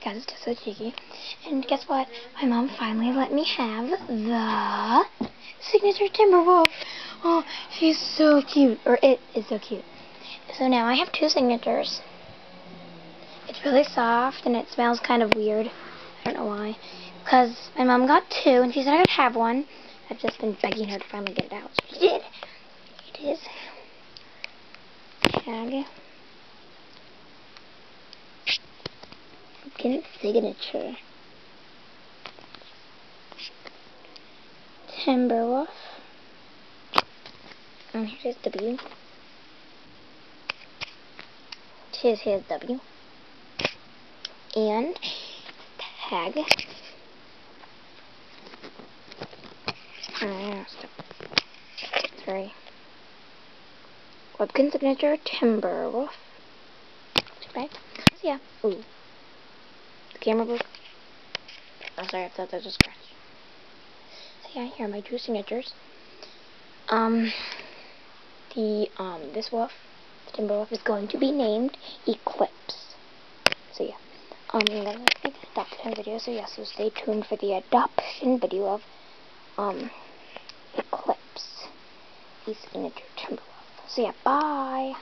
Guys, it's JustSoCheeki. And guess what? My mom finally let me have the signature Timberwolf. Oh, she's so cute. Or it is so cute. So now I have 2 signatures. It's really soft and it smells kind of weird. I don't know why. Because my mom got 2 and she said I could have one. I've just been begging her to finally get it out. So she did. It is tag. Webkinz signature. Timberwolf. And here's his W. Here's his W. And tag. Sorry. Webkinz signature Timberwolf. Right? So yeah. Ooh. The camera broke. Oh, sorry, I thought that was a scratch. So yeah, here are my 2 signatures. This wolf, the Timberwolf, is going to be named Eclipse. So yeah. Let's make an adoption video. So yeah, so stay tuned for the adoption video of Eclipse, the signature Timberwolf. So yeah, bye.